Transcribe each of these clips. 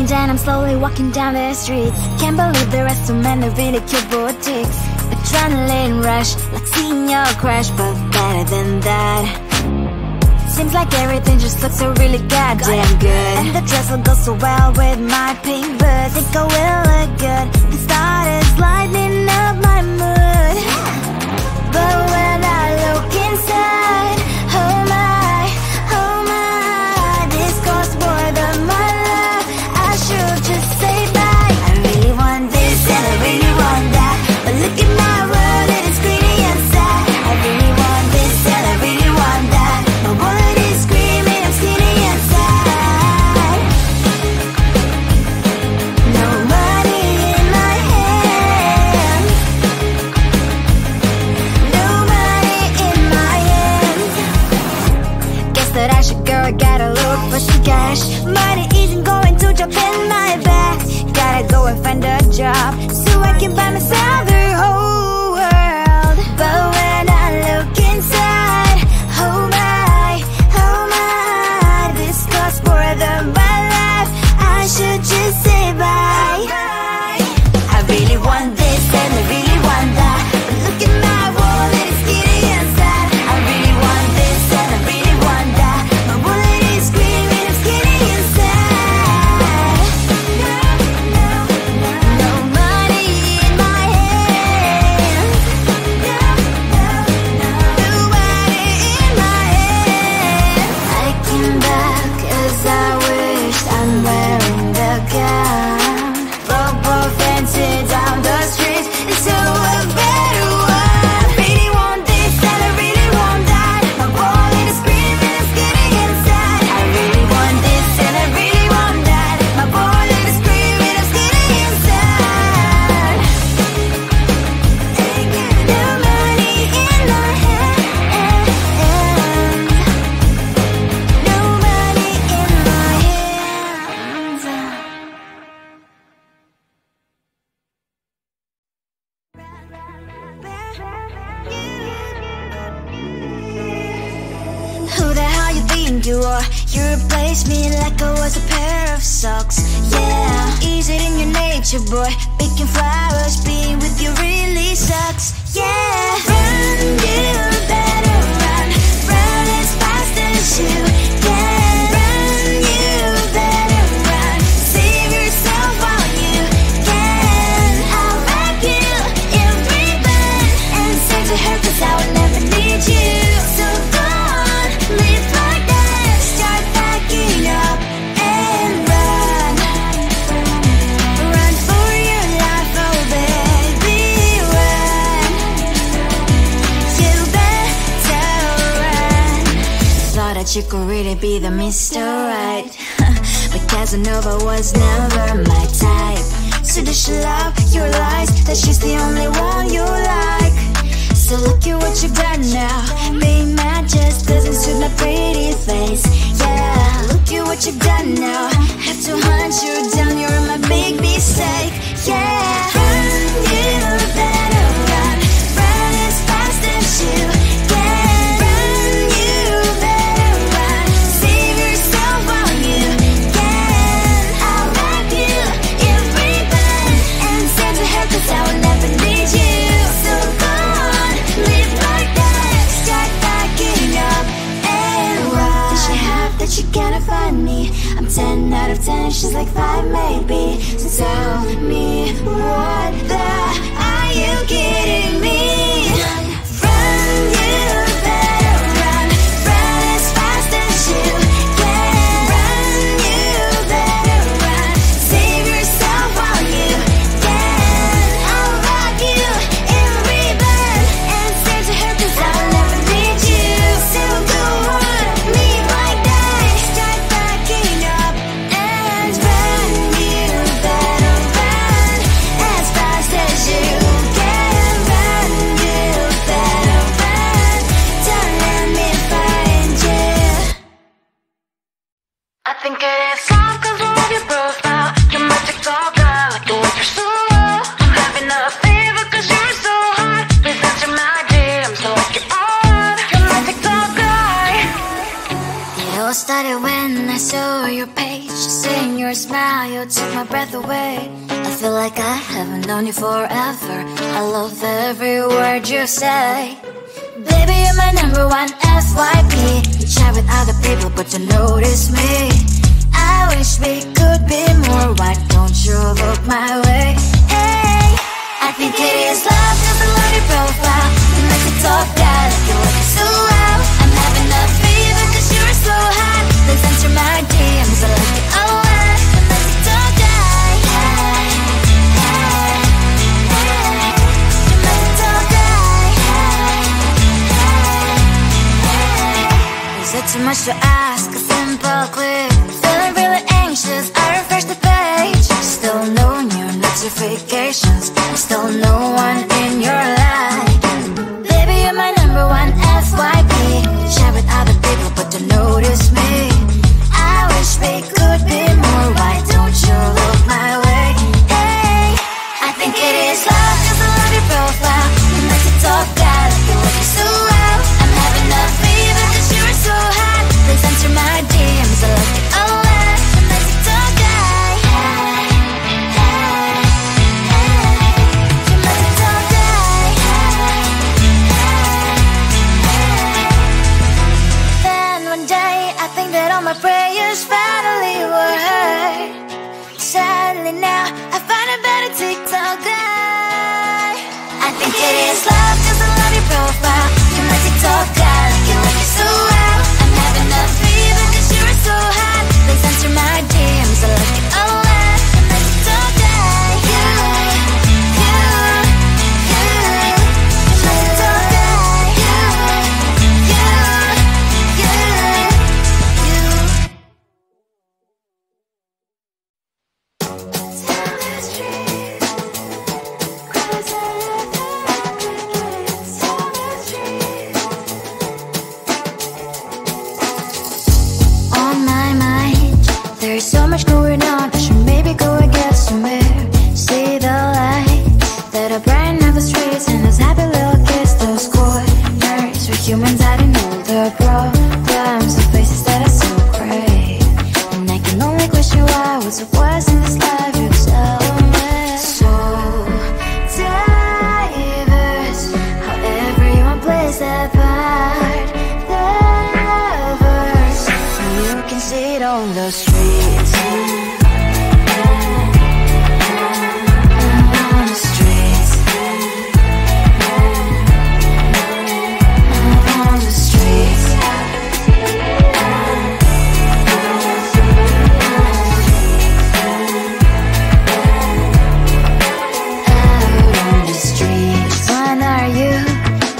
And then I'm slowly walking down the streets. Can't believe there are so many really cute boutiques. Adrenaline rush, like seeing your crush, but better than that. Seems like everything just looks so really goddamn good. And the dress will go so well with my pink boots. Think I will look good. The start is lighting up my mood. But when I look inside, oh my, this costs more than my love. I should just say bye. I really want this and I really want that, but look at my world, it is greedy and sad. I really want this and I really want that. My wallet is screaming, I'm skinny and sad. No money in my hands. No money in my hands. Guess that I should go, I gotta look for some cash. Money isn't going to jump in my back. Gotta go and find a job so I can buy myself the whole world. But when I look inside, oh my, this costs more than my life. I should just say bye. I really want this and I really want that, but look at my wallet, it's skinny and sad. I really want this and I really want that. My wallet is screaming, I'm skinny and sad. No money in my hands. No money in my hands. I came back as I wished. I'm wearing the gown. Robo fancy down the streets into a better one. I really want this and I really want that. My wallet is screaming, I'm skinny inside. I really want this and I really want that. My wallet is screaming, I'm skinny inside. No money in my hands. No money in my hands. Who the hell you think you are? You replaced me like I was a pair of socks. Yeah, is it in your nature, boy? Picking flowers, being with you really sucks. Yeah, run, you better run. Run as fast as you can. Run, you better run. Save yourself while you can. I'll wrap you in ribbon and send to her, 'cause I will never need you. So go on, live like that. Start packing up and run. Run for your life, oh baby, run. You better run. Thought that you could really be the Mr. Right, but Casanova was never my type. So does she love your lies, that she's the only one you like? So look at what you've done now. Being mad just doesn't suit my pretty face. Yeah, look at what you've done now. Have to hunt you down, you're my big mistake. Yeah, run, you better run. Run as fast as you can. Run, you better run. Save yourself while you can. I'll wrap you in ribbon and send to her, 'cause I will never need you. So go on, live like that. Start packing up and run. Does she have that she cannot find me? I'm 10 out of 10, she's like 5 maybe. So tell me, what the are you kidding me? Run, you better run. Run as fast as you can. Run, you better run. Save yourself while you can. I'll rock you in ribbon and send to her, 'cause I'll never need you. So go on, live like that. Start packing up and run. You better run as fast as you can. Run, you all started when I saw your page. Seeing your smile, you took my breath away. I feel like I haven't known you forever. I love every word you say. Baby, you're my number one FYP. You chat with other people, but you notice me. I wish we could be more. Why don't you look my way? Hey, I think it is love, cause I love your profile. You make me talk bad, like you look so well. I'm having a fever cause you're so hot. Please answer my DMs, I like it a lot. You make me talk bad. Hey, hey, hey. You make me talk bad. Hey, hey, hey. Is it too much to ask? A simple click. Feeling really anxious, I refresh the page. Still no new notifications. Still no one in your life. Baby, you're my number one FYP. Share with other people, but don't notice me. I wish we could be more. Why don't you look my way? Hey, I think it is love, cause I love your profile. You make it talk bad, like you look so well. I'm having a fever cause you're so hot. Please answer my DMs, I like it a lot. You make it talk bad. Hey, hey, hey. You make it talk bad. Hey, hey, hey. Then one day I think that all my prayers finally were heard. Sadly now I find a better TikTok guy. I think it is love cause I love your profile. You make it talk bad, like you look so well. I'm having a fever cause you're so hot. Please answer my DMs, I like it a lot. You make it talk bad. You make it talk bad. On my mind, there's so much going on. I should maybe go and get somewhere. See the lights that are brighten up the streets, and those happy little kids, those corners where humans hiding all their problems, the faces that are so gray. And I can only question why was it was in this life. You tell me so diverse, how everyone plays their part. Their verse, you can see it on the streets. On the streets. On the streets. Out on the streets. When are you?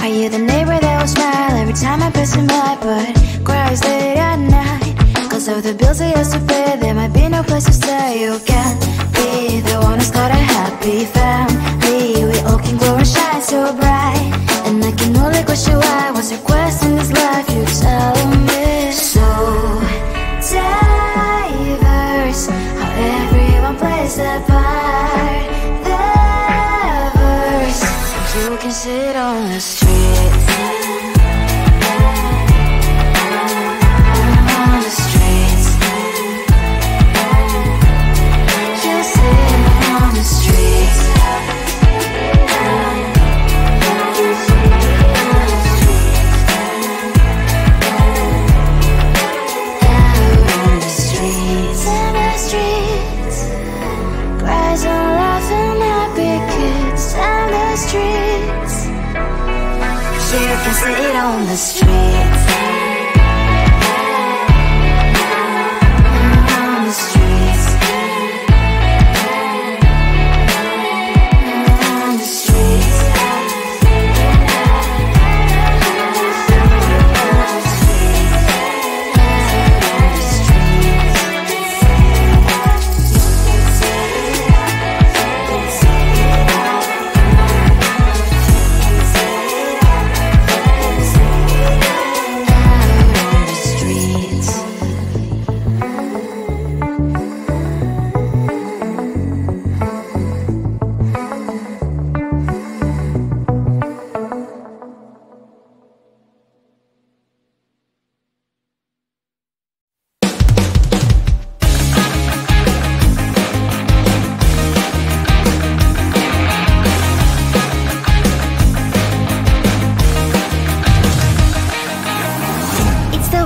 Are you the neighbor that will smile every time I pass him by, but cries late at night? Cause of the bills I used to pay, there might be no place to stay. You can't be the one who's got a happy family. We all can glow and shine so bright, and I can only question why was your quest in this life. You tell me so diverse, how everyone plays their part. Their verse, you can sit on the streets. On the streets. You sit on the streets. Out on the streets. In the streets. Cries and laughing happy kids. On the streets. You can sit on the streets. On the streets. On the streets.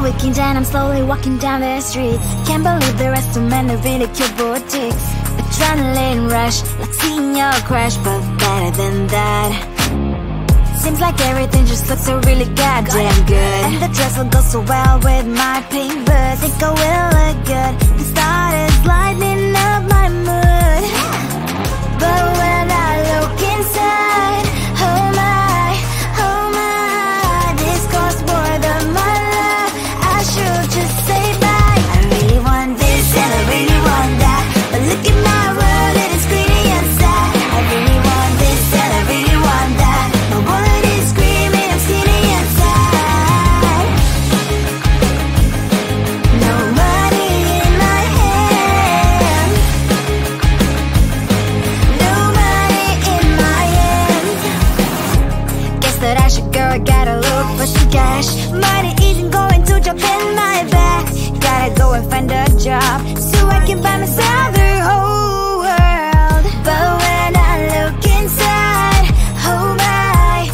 weekend and I'm slowly walking down the streets. Can't believe the rest of men are really cute boutiques. Adrenaline rush, like seeing your crush, but better than that. Seems like everything just looks so really goddamn good. And the dress will go so well with my pink boots. Think I will look good. The start is lighting up my mood. But when I look inside, oh my, this costs more than my love. I should just say bye. I really want this and I really want that, but look at my world, it is pretty inside. I really want this and I really want that. My wallet is screaming, I'm skinny inside. No money in my hand, no money in my hand. Guess that I should go, I gotta look for some cash. Money isn't going to jump in my back. Gotta go and find a job so I can buy myself the whole world. But when I look inside, oh my,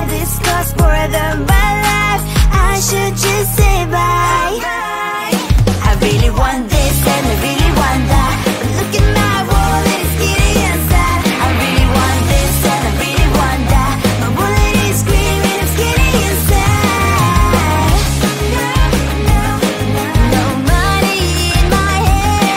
this costs more than my life. I should just say bye. I really want this and I really want that, but look at my wallet, it's getting inside. I really want this and I really want that. My wallet is screaming, it's getting inside. No money in my hand,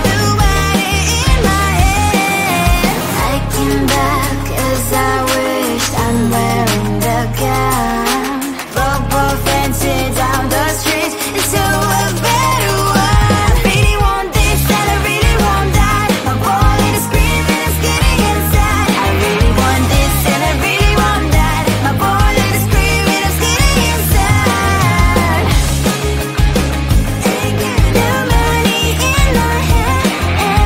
no money in my hand. I came back as I wished, I'm wearing the gown. Football fancy down the street into a better one. Really want this and I really want that. My wallet is screaming, it's getting inside. I really want this and I really want that. My wallet is screaming, it's getting inside. No money in my hand,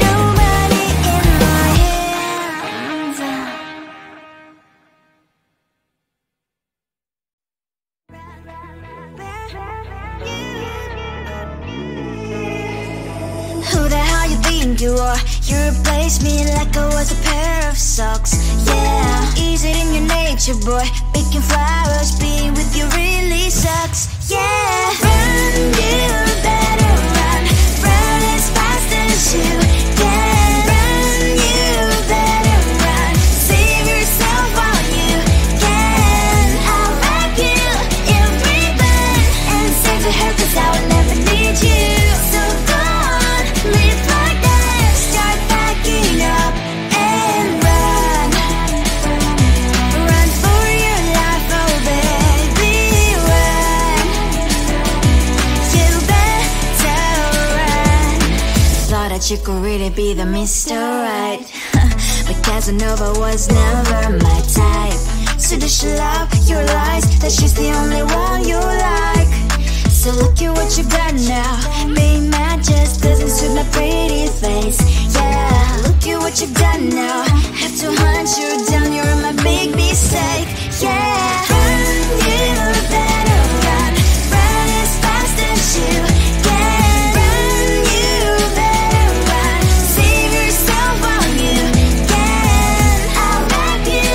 no money in my hands. Who the hell you think you are? You replaced me like I was a pair of socks. Yeah, is it in your nature, boy? Picking flowers, being with you really sucks. Yeah, run, you better run. Run as fast as you can. Run, you better run. Save yourself while you can. I'll back you every bend and save the her, 'cause I will never need you. So go on, live like that. Start backing up and run. Run for your life, oh baby, run. You better run. Thought that you could really be the Mr. Right, but Casanova was never my type. So does she love your lies, that she's the only one you like? So look at what you got now. Being mad just doesn't suit my pretty face. Yeah, look at what you got now. Have to hunt you down, you're my big mistake. Yeah, run, you better run. Run as fast as you can. Run, you better run. Save yourself while you can. I'll back you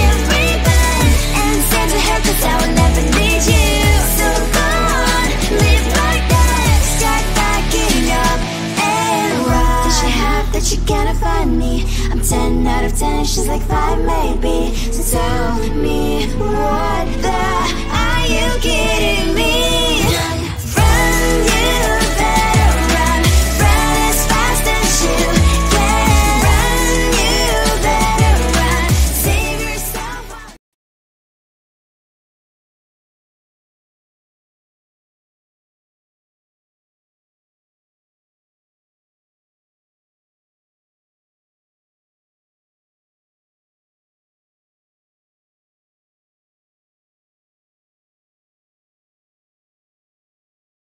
every bend and stand to her, 'cause I will never need you. So go on, live like that. Start backing up and run. Does she have that she cannot find me? I'm 10 out of 10, she's like 5 maybe. So tell me, what the are you kidding me?